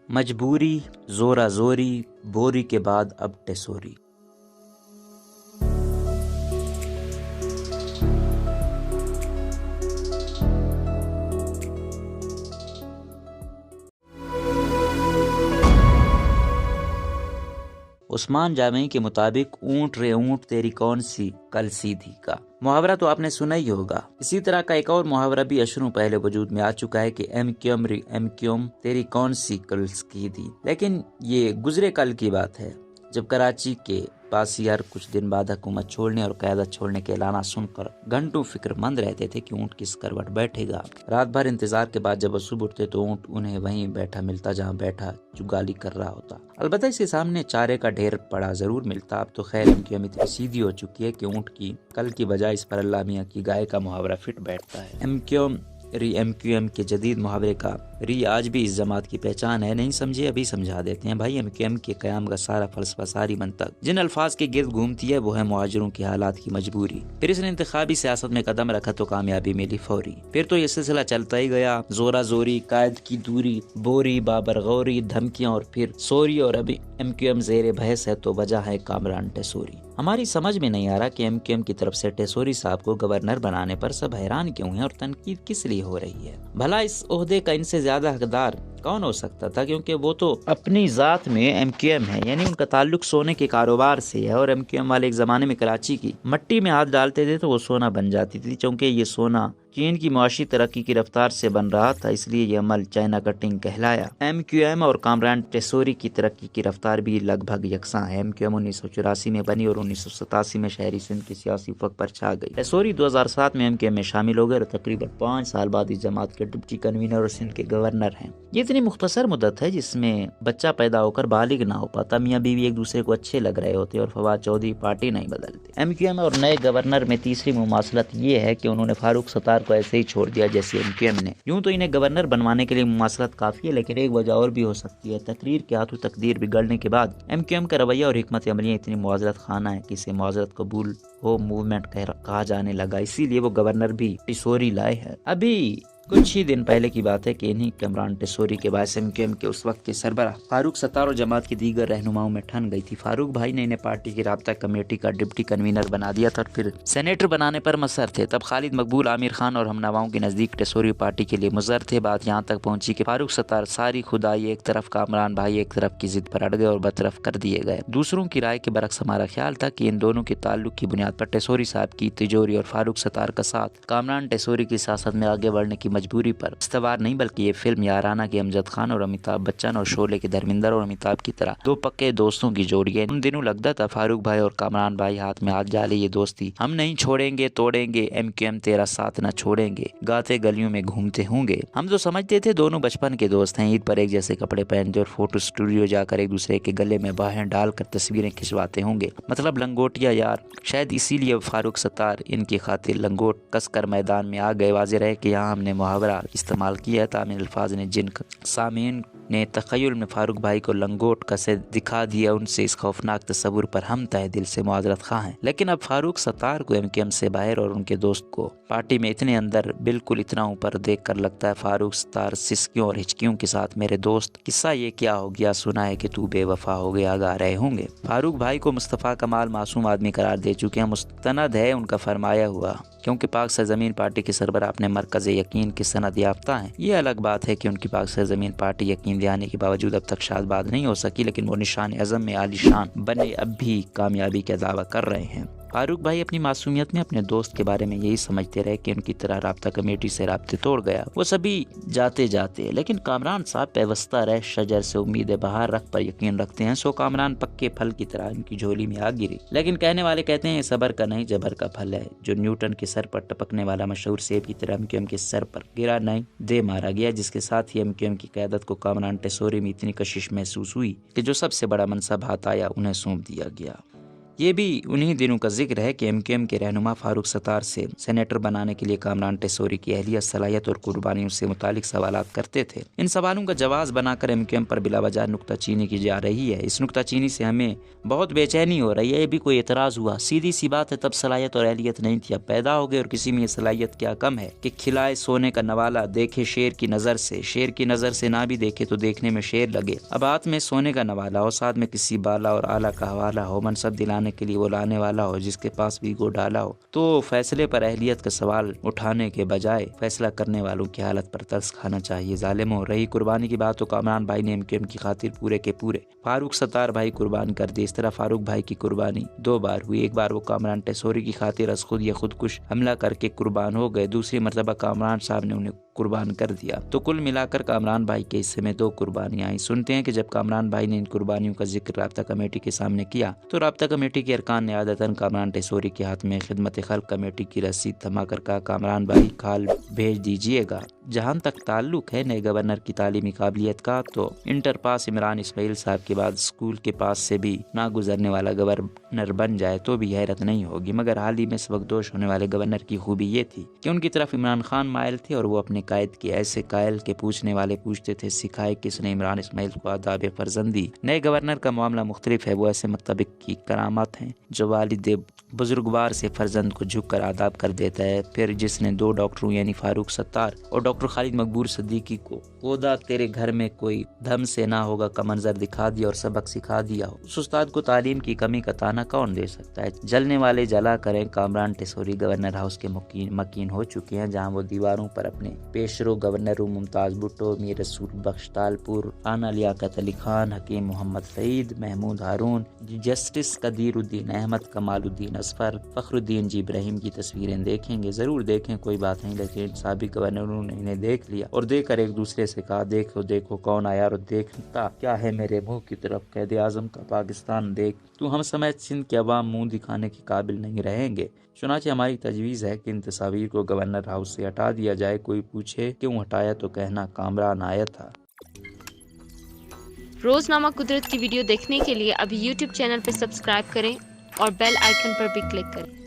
مجبوری، زورا زوری، بوری کے بعد اب ٹیسوری۔ عثمان جامعی کے مطابق اونٹ رے اونٹ تیری کون سی کل سیدھی کا محاورہ تو آپ نے سنا ہی ہوگا۔ اسی طرح کا ایک اور محاورہ بھی اشروں پہلے وجود میں آ چکا ہے کہ ایم کیوم ری ایم کیوم تیری کون سی کل سیدھی، لیکن یہ گزرے کل کی بات ہے جب کراچی کے پاسیار کچھ دن بعد حکومت چھوڑنے اور قیادت چھوڑنے کے اعلانات سن کر گھنٹوں فکر مند رہتے تھے کہ اونٹ کس کروٹ بیٹھے گا۔ رات بھر انتظار کے بعد جب وہ صبح اٹھتے تو اونٹ انہیں وہیں بیٹھا ملتا جہاں بیٹھا چگالی کر رہا ہوتا۔ البتہ اس کے سامنے چارے کا ڈھیر پڑا ضرور ملتا۔ اب تو خیر ان کی اتنی سیدھی ہو چکی ہے کہ اونٹ کی کل کی بجائے اس پر اللہ میاں کی گائے کا محاورہ فٹ بیٹھتا ہے۔ ایم کیوم ری ایم کیو ایم کے جدید محاورے کا ری آج بھی اس جماعت کی پہچان ہے۔ نہیں سمجھے ابھی سمجھا دیتے ہیں بھائی۔ ایم کیو ایم کے قیام کا سارا فلسفہ، ساری منطق جن الفاظ کے گرد گھومتی ہے وہ ہے مہاجروں کی حالات کی مجبوری۔ پھر اس نے انتخابی سیاست میں قدم رکھا تو کامیابی ملی فوری۔ پھر تو یہ سلسلہ چلتا ہی گیا، زورا زوری، قائد کی دوری، بوری، بابر غوری، دھمکیاں اور پھر سوری، اور ابھی ایم کیو ایم زیر بحث ہے تو وجہ ہے کامران ٹیسوری۔ ہماری سمجھ میں نہیں آ رہا کہ ایم کیو ایم کی طرف سے ٹیسوری صاحب کو گورنر بنانے پر سب حیران کیوں ہیں اور تنقید کس لیے ہو رہی ہے۔ بھلا اس عہدے کا ان سے زیادہ حقدار کون ہو سکتا تھا، کیونکہ وہ تو اپنی ذات میں ایم کیو ایم ہے، یعنی ان کا تعلق سونے کے کاروبار سے ہے، اور ایم کیو ایم والے ایک زمانے میں کراچی کی مٹی میں ہاتھ ڈالتے تھے تو وہ سونا بن جاتی تھی، چونکہ یہ سونا چین کی معاشی ترقی کی رفتار سے بن رہا تھا، اس لیے یہ عمل چائنا کٹنگ کہلایا۔ ایم کیو ایم اور کامران ٹیسوری کی ترقی کی رفتار بھی لگ بھگ یکساں ہے۔ ایم کیو ایم 1984 میں بنی اور 1987 میں شہری سندھ کے سیاسی افق پر چھا گئی۔ ٹیسوری 2007 میں ایم کیو ایم میں شامل ہو گئے اور تقریباً 5 سال بعد اس جماعت کے ڈپٹی کنوینر اور سندھ کے گورنر ہیں۔ یہ اتنی مختصر مدت ہے جس میں بچہ پیدا ہو کر بالغ نہ ہو پاتا، میاں بیوی ایک دوسرے کو اچھے لگ رہے ہوتے اور فواد چودھری پارٹی نہیں بدلتے۔ ایم کیو ایم اور نئے گورنر میں تیسری مماثلت یہ ہے کہ انہوں نے فاروق ستار کو ایسے ہی چھوڑ دیا جیسے ایم کیو ایم نے۔ یوں تو انہیں گورنر بنوانے کے لیے مماثلت کافی ہے، لیکن ایک وجہ اور بھی ہو سکتی ہے۔ تقریر کے ہاتھوں تقدیر بگڑنے کے بعد ایم کیو ایم کا رویہ اور حکمت عملیاں اتنی معذرت خانہ ہے کہ اسے معذرت قبول ہو موومنٹ کہا جانے لگا، اسی لیے وہ گورنر بھی ٹیسوری لائے ہے۔ ابھی کچھ ہی دن پہلے کی بات ہے کہ انہی کامران ٹیسوری کے باعث ایم کیو ایم کے اس وقت کے سربراہ فاروق ستار اور جماعت کے دیگر رہنماؤں میں ٹھن گئی تھی۔ فاروق بھائی نے انہیں پارٹی کی رابطہ کمیٹی کا ڈپٹی کنوینر بنا دیا تھا اور پھر سینیٹر بنانے پر مصر تھے۔ تب خالد مقبول، عامر خان اور ہم نواؤں کے نزدیک ٹیسوری پارٹی کے لیے مضر تھے۔ بات یہاں تک پہنچی کہ فاروق ستار ساری خدائی ایک طرف، کامران بھائی ایک طرف کی ضد پر اڑ گئے اور برطرف کر دیے گئے۔ دوسروں کی رائے کے برعکس ہمارا خیال تھا کہ ان دونوں کے تعلق کی بنیاد پر ٹیسوری صاحب کی تجوری اور فاروق ستار کا ساتھ کامران ٹیسوری کی سیاست میں آگے بڑھنے کی مجبوری پر استوار نہیں، بلکہ یہ فلم یارانہ کے امجد خان اور امیتابھ بچن اور شعلے کے دھرمیندر اور امیتابھ کی طرح دو پکے دوستوں کی جوڑی ہے۔ ان دنوں لگتا تھا فاروق بھائی اور کامران بھائی ہاتھ میں ہاتھ ڈالے یہ دوستی ہم نہیں چھوڑیں گے، توڑیں گے، ایم کیو ایم تیرا ساتھ نہ چھوڑیں گے، گاتے گلیوں میں گھومتے ہوں گے۔ ہم تو سمجھتے تھے دونوں بچپن کے دوست ہیں، عید پر ایک جیسے کپڑے پہنتے اور فوٹو اسٹوڈیو جا کر ایک دوسرے کے گلے میں باہیں ڈال کر تصویریں کھنچواتے ہوں گے، مطلب لنگوٹیا یار۔ شاید اسی لیے فاروق ستار ان کی خاطر لنگوٹ کس کر میدان میں آ گئے۔ واضح رہے کہ یہاں ہم نے محاورہ استعمال کیا ہے، تامن الفاظ نے جن سامعین نے تخیل میں فاروق بھائی کو لنگوٹ کسے دکھا دیا، ان سے اس خوفناک تصور پر ہم تہ دل سے معذرت خواہ ہیں۔ لیکن اب فاروق ستار کو ایم کیو ایم سے باہر اور ان کے دوست کو پارٹی میں اتنے اندر بالکل اتنا اوپر دیکھ کر لگتا ہے فاروق ستار سسکیوں اور ہچکیوں کے ساتھ میرے دوست قصہ یہ کیا ہو گیا، سنا ہے کہ تو بے وفا ہو گیا، گا رہے ہوں گے۔ فاروق بھائی کو مصطفیٰ کمال معصوم آدمی قرار دے چکے ہیں، مستند ہے ان کا فرمایا ہوا، کیونکہ پاک سرزمین پارٹی کے سربراہ اپنے مرکز یقین کی سند یافتہ ہیں۔ یہ الگ بات ہے کہ ان کی پاک سرزمین پارٹی یقین دہانی کے باوجود اب تک شاد باد نہیں ہو سکی، لیکن وہ نشان عظم میں عالی شان بنے اب بھی کامیابی کا دعویٰ کر رہے ہیں۔ فاروق بھائی اپنی معصومیت میں اپنے دوست کے بارے میں یہی سمجھتے رہے کہ ان کی طرح رابطہ کمیٹی سے رابطے توڑ گیا، وہ سبھی جاتے جاتے، لیکن کامران صاحب پیوستہ رہ شجر سے امید بہار رکھ پر یقین رکھتے ہیں، سو کامران پکے پھل کی طرح ان کی جھولی میں آ گری۔ لیکن کہنے والے کہتے ہیں یہ صبر کا نہیں جبر کا پھل ہے، جو نیوٹن کے سر پر ٹپکنے والا مشہور سیب کی طرح ایم کیو ایم کے سر پر گرا نہیں، دے مارا گیا، جس کے ساتھ ہی ایم کیو ایم کی قیادت کو کامران ٹیسوری میں اتنی کشش محسوس ہوئی کہ جو سب سے بڑا منصب ہاتھ آیا انہیں سونپ دیا گیا۔ یہ بھی انہی دنوں کا ذکر ہے کہ MQM کے رہنما فاروق ستار سے سینیٹر بنانے کے لیے کامران ٹیسوری کی اہلیت، صلاحیت اور قربانیوں سے متعلق سوالات کرتے تھے۔ ان سوالوں کا جواز بنا کر MQM پر بلا وجہ نکتہ چینی کی جا رہی ہے۔ اس نکتہ چینی سے ہمیں بہت بے چینی ہو رہی ہے۔ یہ بھی کوئی اعتراض ہوا؟ سیدھی سی بات ہے، تب صلاحیت اور اہلیت نہیں تھی، اب پیدا ہو گئے، اور کسی میں یہ صلاحیت کیا کم ہے کہ کھلائے سونے کا نوالا، دیکھے شیر کی نظر سے، شیر کی نظر سے نہ بھی دیکھے تو دیکھنے میں شیر لگے۔ اب ہاتھ میں سونے کا نوالا ہو، ساتھ میں کسی بالا اور اعلیٰ کا حوالہ ہو، منصب دلانے کے لیے وہ لانے والا ہو جس کے پاس ویگو ڈالا ہو، تو فیصلے پر اہلیت کا سوال اٹھانے کے بجائے فیصلہ کرنے والوں کی حالت پر ترس کھانا چاہیے۔ ظالموں، رہی قربانی کی بات تو کامران بھائی نے MQM کی خاطر پورے کے پورے فاروق ستار بھائی قربان کر دی۔ اس طرح فاروق بھائی کی قربانی دو بار ہوئی، ایک بار وہ کامران ٹیسوری کی خاطر از خود یا خودکش حملہ کر کے قربان ہو گئے، دوسری مرتبہ کامران صاحب نے انہیں قربان کر دیا، تو کل ملا کر کامران بھائی کے حصے میں دو قربانیاں آئیں۔ سنتے ہیں کہ جب کامران بھائی نے ان قربانیوں کا ذکر رابطہ کمیٹی کے سامنے کیا تو رابطہ کمیٹی کے ارکان نے عادتاً کامران ٹیسوری کے ہاتھ میں خدمت خلق کمیٹی کی رسید تھما کر کہا، کامران بھائی کھال بھیج دیجیے گا۔ جہاں تک تعلق ہے نئے گورنر کی تعلیمی قابلیت کا، تو انٹر پاس عمران اسماعیل صاحب کے بعد اسکول کے پاس سے بھی نہ گزرنے والا گورنر بن جائے تو بھی حیرت نہیں ہوگی، مگر حال ہی میں سبکدوش ہونے والے گورنر کی خوبی یہ تھی کہ ان کی طرف عمران خان مائل تھے اور وہ اپنے قائد کے ایسے قائل کے پوچھنے والے پوچھتے تھے، سکھائے کس نے عمران اسماعیل کو آداب فرزندی۔ نئے گورنر کا معاملہ مختلف ہے، وہ ایسے مطابق کی کرامات ہیں جو والد بزرگوار سے فرزند کو جھک کر آداب کر دیتا ہے۔ پھر جس نے دو ڈاکٹروں یعنی فاروق ستار اور ڈاکٹر خالد مقبول صدیقی کو خدا تیرے گھر میں کوئی دھم سے نہ ہوگا کا منظر دکھا دیا اور سبق سکھا دیا ہو، اس استاد کو تعلیم کی کمی کا تانا کون دے سکتا ہے؟ جلنے والے جلا کریں۔ کامران ٹیسوری گورنر ہاؤس کے مکین ہو چکے ہیں، جہاں وہ دیواروں پر اپنے پیشرو گورنروں ممتاز بھٹو، میر رسول بخش تالپور، رانا لیاقت علی خان، حکیم محمد سعید، محمود ہارون، جسٹس قدیر الدین احمد، کمال الدین اصفر، فخر الدین جی ابراہیم کی تصویریں دیکھیں گے، ضرور دیکھیں، کوئی بات نہیں، لیکن سابق گورنروں نے انہیں دیکھ لیا اور دیکھ کر ایک دوسرے سے کہا، دیکھو دیکھو کون آیا، اور دیکھتا کیا ہے میرے منہ کی طرف، قائد اعظم کا پاکستان دیکھ تو ہم سمیت سندھ کے عوام منہ دکھانے کے قابل نہیں رہیں گے۔ چنانچہ ہماری تجویز ہے کہ ان تصاویر کو گورنر ہاؤس سے ہٹا دیا جائے، کوئی پوچھے کیوں ہٹایا تو کہنا کامران آیا تھا۔ روزنامہ قدرت کی ویڈیو دیکھنے کے لیے ابھی YouTube چینل پہ سبسکرائب کریں اور بیل آئیکن پر بھی کلک کریں۔